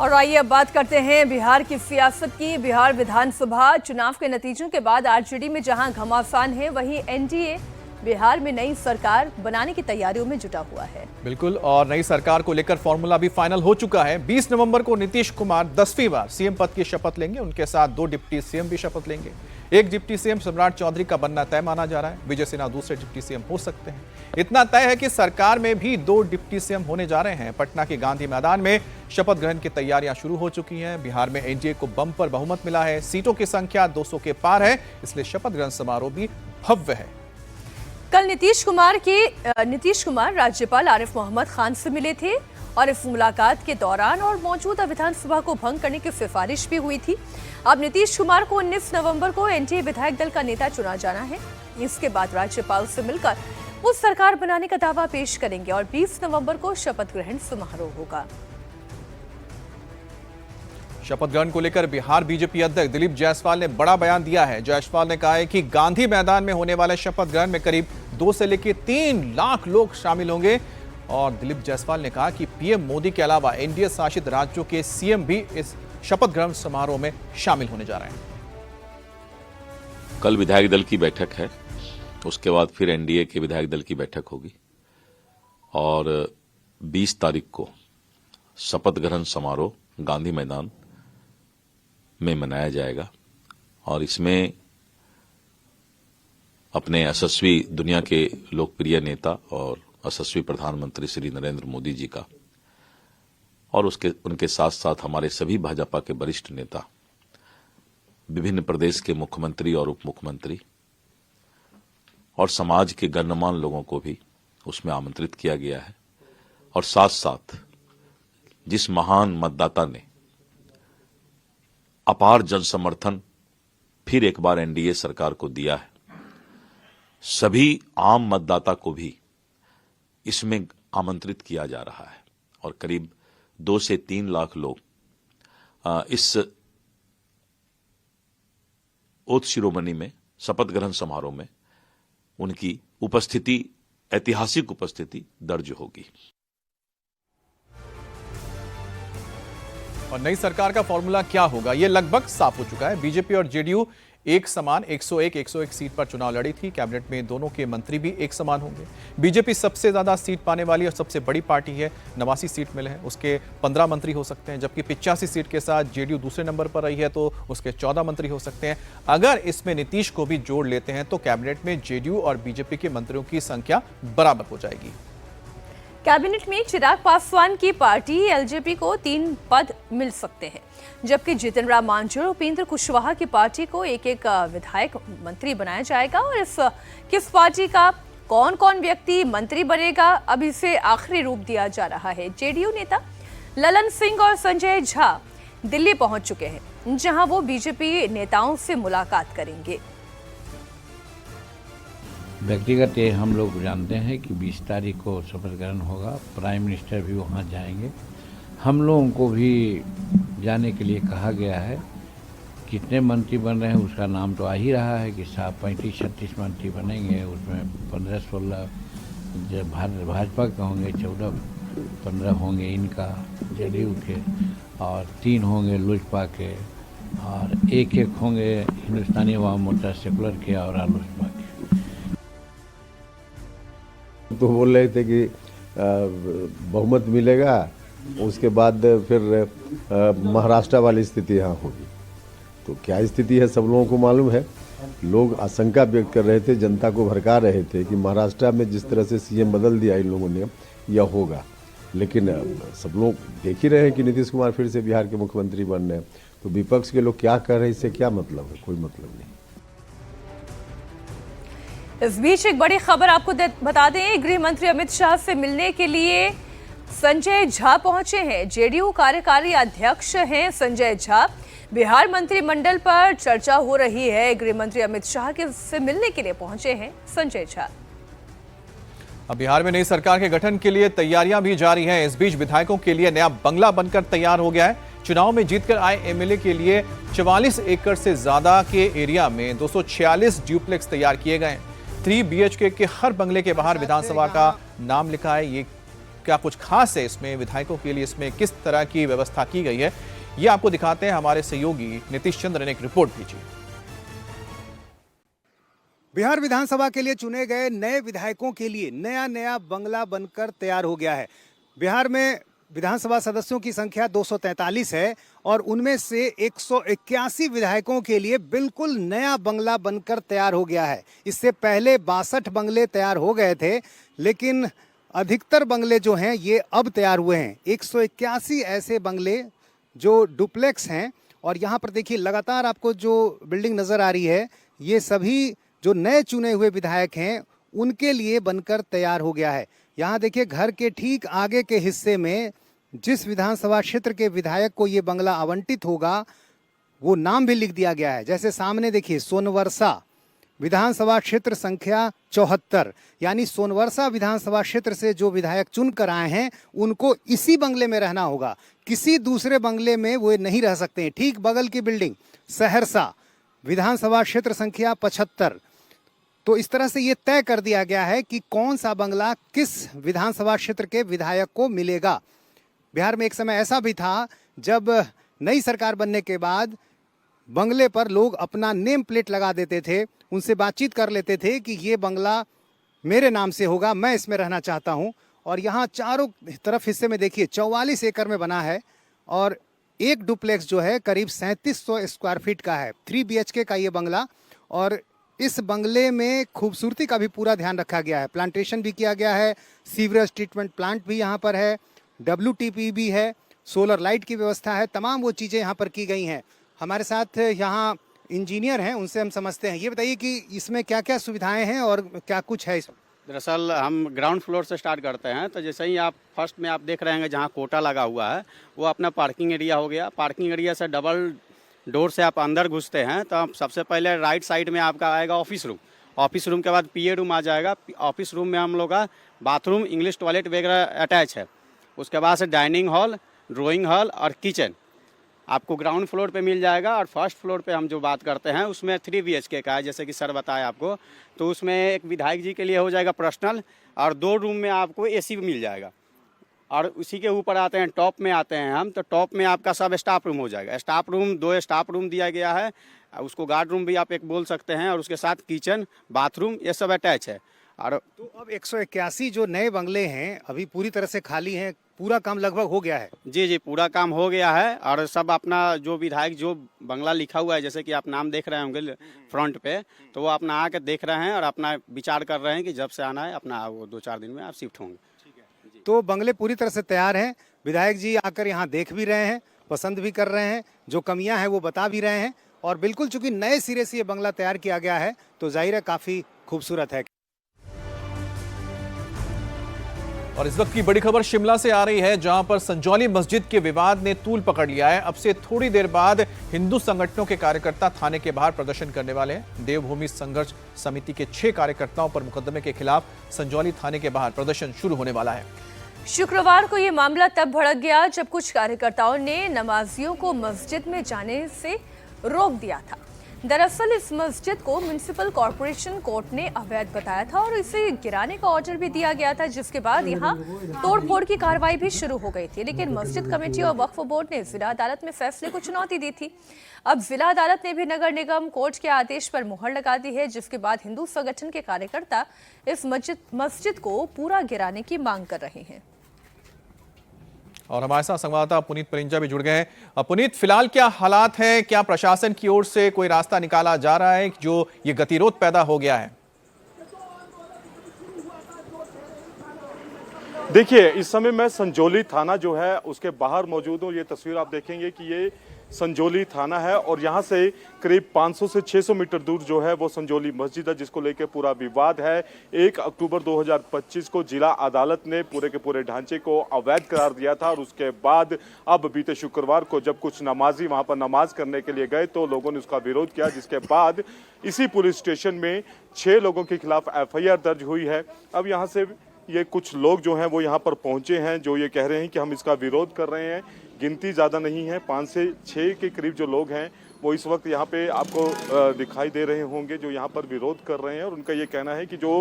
और आइए अब बात करते हैं बिहार की सियासत की। बिहार विधानसभा चुनाव के नतीजों के बाद आरजेडी में जहां घमासान है, वहीं एनडीए बिहार में नई सरकार बनाने की तैयारियों में जुटा हुआ है। बिल्कुल, और नई सरकार को लेकर फॉर्मूला भी फाइनल हो चुका है। 20 नवंबर को नीतीश कुमार 10वीं बार सीएम पद की शपथ लेंगे। उनके साथ 2 डिप्टी सीएम भी शपथ लेंगे। एक डिप्टी सीएम सम्राट चौधरी का बनना तय माना जा रहा है। विजय सिन्हा दूसरे डिप्टी सीएम हो सकते हैं। इतना तय है कि सरकार में भी 2 डिप्टी सीएम होने जा रहे हैं। पटना के गांधी मैदान में शपथ ग्रहण की तैयारियां शुरू हो चुकी हैं। बिहार में एनडीए को बम्पर बहुमत मिला है। सीटों की संख्या 200 के पार है, इसलिए शपथ ग्रहण समारोह भी भव्य है। कल नीतीश कुमार राज्यपाल आरिफ मोहम्मद खान से मिले थे और इस मुलाकात के दौरान और मौजूदा विधानसभा को भंग करने की सिफारिश भी हुई थी। अब नीतीश कुमार को 19 नवंबर को एनडीए विधायक दल का नेता चुना जाना है। इसके बाद राज्यपाल से मिलकर वो सरकार बनाने का दावा पेश करेंगे और 20 नवंबर को शपथ ग्रहण समारोह होगा। शपथ ग्रहण को लेकर बिहार बीजेपी अध्यक्ष दिलीप जायसवाल ने बड़ा बयान दिया है। जायसवाल ने कहा है कि गांधी मैदान में होने वाले शपथ ग्रहण में करीब 2 से लेकर 3 लाख लोग शामिल होंगे। और दिलीप जायसवाल ने कहा कि पीएम मोदी के अलावा एनडीए शासित राज्यों के सीएम भी इस शपथ ग्रहण समारोह में शामिल होने जा रहे हैं। कल विधायक दल की बैठक है, उसके बाद फिर एनडीए के विधायक दल की बैठक होगी और 20 तारीख को शपथ ग्रहण समारोह गांधी मैदान में मनाया जाएगा। और इसमें अपने यशस्वी दुनिया के लोकप्रिय नेता और यशस्वी प्रधानमंत्री श्री नरेंद्र मोदी जी का और उनके साथ साथ हमारे सभी भाजपा के वरिष्ठ नेता, विभिन्न प्रदेश के मुख्यमंत्री और उप मुख्यमंत्री और समाज के गणमान्य लोगों को भी उसमें आमंत्रित किया गया है। और साथ साथ जिस महान मतदाता ने अपार जन समर्थन फिर एक बार एनडीए सरकार को दिया है, सभी आम मतदाता को भी इसमें आमंत्रित किया जा रहा है। और करीब 2 से 3 लाख लोग इस ओथ शिरोमणि में, शपथ ग्रहण समारोह में उनकी उपस्थिति, ऐतिहासिक उपस्थिति दर्ज होगी। और नई सरकार का फॉर्मूला क्या होगा, यह लगभग साफ हो चुका है। बीजेपी और जेडीयू एक समान 101 सीट पर चुनाव लड़ी थी। कैबिनेट में दोनों के मंत्री भी एक समान होंगे। बीजेपी सबसे ज्यादा सीट पाने वाली और सबसे बड़ी पार्टी है, 89 सीट मिले हैं। उसके 15 मंत्री हो सकते हैं, जबकि 85 सीट के साथ जेडीयू दूसरे नंबर पर रही है तो उसके 14 मंत्री हो सकते हैं। अगर इसमें नीतीश को भी जोड़ लेते हैं तो कैबिनेट में जेडीयू और बीजेपी के मंत्रियों की संख्या बराबर हो जाएगी। कैबिनेट में चिराग पासवान की पार्टी एलजेपी को 3 पद मिल सकते हैं, जबकि जितिन राम मांझी और उपेंद्र कुशवाहा की पार्टी को एक विधायक मंत्री बनाया जाएगा। और किस पार्टी का कौन कौन व्यक्ति मंत्री बनेगा, अब इसे आखिरी रूप दिया जा रहा है। जेडीयू नेता ललन सिंह और संजय झा दिल्ली पहुंच चुके हैं, जहां वो बीजेपी नेताओं से मुलाकात करेंगे। व्यक्तिगत ये हम लोग जानते हैं कि 20 तारीख को शपथ ग्रहण होगा। प्राइम मिनिस्टर भी वहाँ जाएंगे। हम लोगों को भी जाने के लिए कहा गया है। कितने मंत्री बन रहे हैं उसका नाम तो आ ही रहा है कि 35-36 मंत्री बनेंगे। उसमें 15-16 जब भाजपा के होंगे, 14-15 होंगे इनका जेडीयू के, और 3 होंगे लोजपा के, और एक होंगे हिंदुस्तानी अवाम मोर्चा सेकुलर के और आलोचपा के। तो बोल रहे थे कि बहुमत मिलेगा, उसके बाद फिर महाराष्ट्र वाली स्थिति यहाँ होगी। तो क्या स्थिति है सब लोगों को मालूम है। लोग आशंका व्यक्त कर रहे थे, जनता को भड़का रहे थे कि महाराष्ट्र में जिस तरह से सीएम बदल दिया इन लोगों ने, यह होगा। लेकिन सब लोग देख ही रहे हैं कि नीतीश कुमार फिर से बिहार के मुख्यमंत्री बन रहे हैं। तो विपक्ष के लोग क्या कर रहे हैं, इससे क्या मतलब है? कोई मतलब नहीं। इस बीच एक बड़ी खबर आपको बता दें, गृह मंत्री अमित शाह से मिलने के लिए संजय झा पहुंचे हैं। जेडीयू कार्यकारी अध्यक्ष हैं संजय झा। बिहार मंत्रिमंडल पर चर्चा हो रही है। गृह मंत्री अमित शाह से मिलने के लिए पहुंचे हैं संजय झा। अब बिहार में नई सरकार के गठन के लिए तैयारियां भी जारी हैं। इस बीच विधायकों के लिए नया बंगला बनकर तैयार हो गया है। चुनाव में जीतकर आए एमएलए के लिए 44 एकड़ से ज्यादा के एरिया में 246 ड्यूप्लेक्स तैयार किए गए हैं। 3 BHK के हर बंगले के बाहर विधानसभा का नाम लिखा है। ये क्या कुछ खास है इसमें, विधायकों के लिए इसमें किस तरह की व्यवस्था की गई है, ये आपको दिखाते हैं हमारे सहयोगी नीतीश चंद्र ने एक रिपोर्ट भेजी। बिहार विधानसभा के लिए चुने गए नए विधायकों के लिए नया नया बंगला बनकर तैयार हो गया है। बिहार में विधानसभा सदस्यों की संख्या 243 है और उनमें से 181 विधायकों के लिए बिल्कुल नया बंगला बनकर तैयार हो गया है। इससे पहले 62 बंगले तैयार हो गए थे, लेकिन अधिकतर बंगले जो हैं ये अब तैयार हुए हैं। 181 ऐसे बंगले जो डुप्लेक्स हैं, और यहाँ पर देखिए लगातार आपको जो बिल्डिंग नज़र आ रही है, ये सभी जो नए चुने हुए विधायक हैं उनके लिए बनकर तैयार हो गया है। यहाँ देखिए घर के ठीक आगे के हिस्से में जिस विधानसभा क्षेत्र के विधायक को ये बंगला आवंटित होगा वो नाम भी लिख दिया गया है। जैसे सामने देखिए सोनवर्षा विधानसभा क्षेत्र संख्या 74, यानी सोनवर्षा विधानसभा क्षेत्र से जो विधायक चुन कर आए हैं उनको इसी बंगले में रहना होगा, किसी दूसरे बंगले में वो नहीं रह सकते हैं। ठीक बगल की बिल्डिंग सहरसा विधानसभा क्षेत्र संख्या 75। तो इस तरह से ये तय कर दिया गया है कि कौन सा बंगला किस विधानसभा क्षेत्र के विधायक को मिलेगा। बिहार में एक समय ऐसा भी था जब नई सरकार बनने के बाद बंगले पर लोग अपना नेम प्लेट लगा देते थे, उनसे बातचीत कर लेते थे कि ये बंगला मेरे नाम से होगा, मैं इसमें रहना चाहता हूँ। और यहाँ चारों तरफ हिस्से में देखिए 44 एकड़ में बना है और एक डुप्लेक्स जो है करीब 3700 स्क्वायर फीट का है। 3 BHK का ये बंगला, और इस बंगले में खूबसूरती का भी पूरा ध्यान रखा गया है। प्लांटेशन भी किया गया है, सीवरेज ट्रीटमेंट प्लांट भी यहाँ पर है, WTP भी है, सोलर लाइट की व्यवस्था है, तमाम वो चीज़ें यहाँ पर की गई हैं। हमारे साथ यहाँ इंजीनियर हैं, उनसे हम समझते हैं। ये बताइए कि इसमें क्या क्या सुविधाएं हैं और क्या कुछ है इसमें। दरअसल हम ग्राउंड फ्लोर से स्टार्ट करते हैं, तो जैसे ही आप फर्स्ट में आप देख रहे हैं जहाँ कोटा लगा हुआ है वो अपना पार्किंग एरिया हो गया। पार्किंग एरिया से डबल डोर से आप अंदर घुसते हैं तो आप सबसे पहले राइट साइड में आपका आएगा ऑफिस रूम। ऑफिस रूम के बाद PA रूम आ जाएगा। ऑफिस रूम में हम लोग का बाथरूम, इंग्लिश टॉयलेट वगैरह अटैच है। उसके बाद से डाइनिंग हॉल, ड्राइंग हॉल और किचन आपको ग्राउंड फ्लोर पे मिल जाएगा। और फर्स्ट फ्लोर पे हम जो बात करते हैं उसमें 3 BHK का है, जैसे कि सर बताया आपको। तो उसमें एक विधायक जी के लिए हो जाएगा पर्सनल, और 2 रूम में आपको AC भी मिल जाएगा। और उसी के ऊपर आते हैं, टॉप में आते हैं हम, तो टॉप में आपका सब स्टाफ रूम हो जाएगा। स्टाफ रूम 2 स्टाफ रूम दिया गया है, उसको गार्ड रूम भी आप एक बोल सकते हैं, और उसके साथ किचन, बाथरूम, ये सब अटैच है। और तो अब 181 जो नए बंगले हैं अभी पूरी तरह से खाली हैं, पूरा काम लगभग हो गया है। जी, पूरा काम हो गया है। और सब अपना जो विधायक जो बंगला लिखा हुआ है, जैसे कि आप नाम देख रहे होंगे फ्रंट पे, तो वो अपना आके देख रहे हैं और अपना विचार कर रहे हैं कि जब से आना है अपना वो 2-4 दिन में आप शिफ्ट होंगे। तो बंगले पूरी तरह से तैयार हैं। विधायक जी आकर यहाँ देख भी रहे हैं, पसंद भी कर रहे हैं, जो कमियां हैं वो बता भी रहे हैं। और बिल्कुल चूंकि नए सिरे से ये बंगला तैयार किया गया है तो जाहिर है काफ़ी खूबसूरत है। और इस वक्त की बड़ी खबर शिमला से आ रही है, जहां पर संजौली मस्जिद के विवाद ने तूल पकड़ लिया है। अब से थोड़ी देर बाद हिंदू संगठनों के कार्यकर्ता थाने के बाहर प्रदर्शन करने वाले हैं। देवभूमि संघर्ष समिति के 6 कार्यकर्ताओं पर मुकदमे के खिलाफ संजौली थाने के बाहर प्रदर्शन शुरू होने वाला है। शुक्रवार को यह मामला तब भड़क गया जब कुछ कार्यकर्ताओं ने नमाजियों को मस्जिद में जाने से रोक दिया था। दरअसल इस मस्जिद को म्युनिसिपल कॉर्पोरेशन कोर्ट ने अवैध बताया था और इसे गिराने का ऑर्डर भी दिया गया था, जिसके बाद यहां तोड़फोड़ की कार्रवाई भी शुरू हो गई थी। लेकिन मस्जिद कमेटी और वक्फ बोर्ड ने जिला अदालत में फैसले को चुनौती दी थी। अब जिला अदालत ने भी नगर निगम कोर्ट के आदेश पर मुहर लगा दी है, जिसके बाद हिंदू संगठन के कार्यकर्ता इस मस्जिद को पूरा गिराने की मांग कर रहे हैं। और हमारे साथ संवाददाता पुनीत परिंजा भी जुड़ गए हैं। पुनीत, फिलहाल क्या हालात हैं? क्या प्रशासन की ओर से कोई रास्ता निकाला जा रहा है जो ये गतिरोध पैदा हो गया है? देखिए, इस समय मैं संजौली थाना जो है उसके बाहर मौजूद हूँ। ये तस्वीर आप देखेंगे कि ये संजौली थाना है और यहाँ से करीब 500 से 600 मीटर दूर जो है वो संजौली मस्जिद है, जिसको लेकर पूरा विवाद है। 1 अक्टूबर 2025 को जिला अदालत ने पूरे के पूरे ढांचे को अवैध करार दिया था और उसके बाद अब बीते शुक्रवार को जब कुछ नमाजी वहाँ पर नमाज करने के लिए गए तो लोगों ने उसका विरोध किया, जिसके बाद इसी पुलिस स्टेशन में 6 लोगों के खिलाफ FIR दर्ज हुई है। अब यहाँ से ये कुछ लोग जो हैं वो यहाँ पर पहुँचे हैं, जो ये कह रहे हैं कि हम इसका विरोध कर रहे हैं। गिनती ज़्यादा नहीं है, 5 से 6 के करीब जो लोग हैं वो इस वक्त यहाँ पे आपको दिखाई दे रहे होंगे, जो यहाँ पर विरोध कर रहे हैं। और उनका ये कहना है कि जो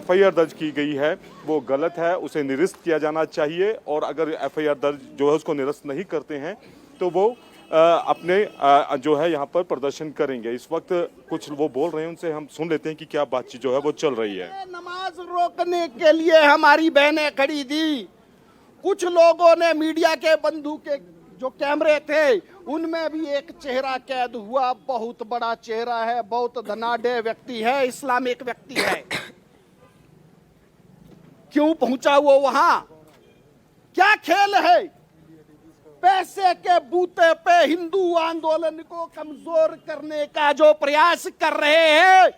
FIR दर्ज की गई है वो गलत है, उसे निरस्त किया जाना चाहिए, और अगर FIR दर्ज जो है उसको निरस्त नहीं करते हैं तो वो अपने जो है यहाँ पर प्रदर्शन करेंगे। इस वक्त कुछ वो बोल रहे हैं, उनसे हम सुन लेते हैं कि क्या बातचीत जो है वो चल रही है। नमाज रोकने के लिए हमारी बहनें खड़ी थी। कुछ लोगों ने मीडिया के बंधु के जो कैमरे थे उनमें भी एक चेहरा कैद हुआ। बहुत बड़ा चेहरा है, बहुत धनाढ्य व्यक्ति है, इस्लामिक व्यक्ति है। क्यों पहुंचा वो वहां? क्या खेल है? पैसे के बूते पे हिंदू आंदोलन को कमजोर करने का जो प्रयास कर रहे हैं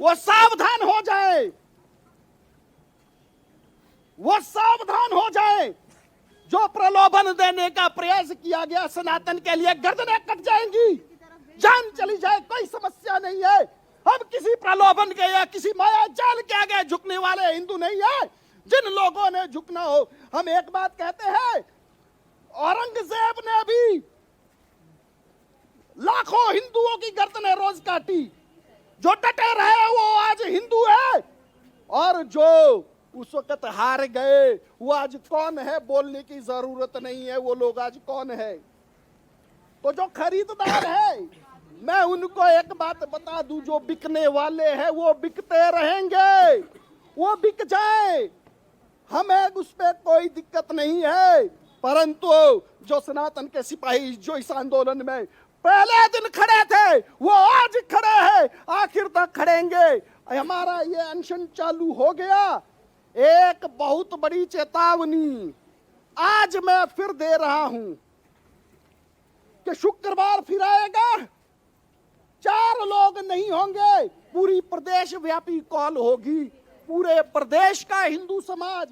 वो सावधान हो जाए, वो सावधान हो जाए। जो प्रलोभन देने का प्रयास किया गया सनातन के लिए, गर्दनें कट जाएंगी, जान चली जाए, कोई समस्या नहीं है। हम किसी प्रलोभन के या किसी माया जाल के आगे झुकने वाले हिंदू नहीं है। जिन लोगों ने झुकना हो, हम एक बात कहते हैं, औरंगजेब ने भी लाखों हिंदुओं की गर्दनें रोज काटी। जो डटे रहे वो आज हिंदू है, और जो उस वक्त हार गए वो आज कौन है बोलने की जरूरत नहीं है। वो लोग आज कौन है? तो जो खरीददार है, मैं उनको एक बात बता दूं, जो बिकने वाले हैं वो बिकते रहेंगे, वो बिक जाए, हमें उस पर कोई दिक्कत नहीं है। परंतु जो सनातन के सिपाही जो इस आंदोलन में पहले दिन खड़े थे वो आज खड़े हैं, आखिर तक खड़ेंगे। हमारा ये अनशन चालू हो गया। एक बहुत बड़ी चेतावनी आज मैं फिर दे रहा हूं कि शुक्रवार फिर आएगा, 4 लोग नहीं होंगे, पूरी प्रदेश व्यापी कॉल होगी। पूरे प्रदेश का हिंदू समाज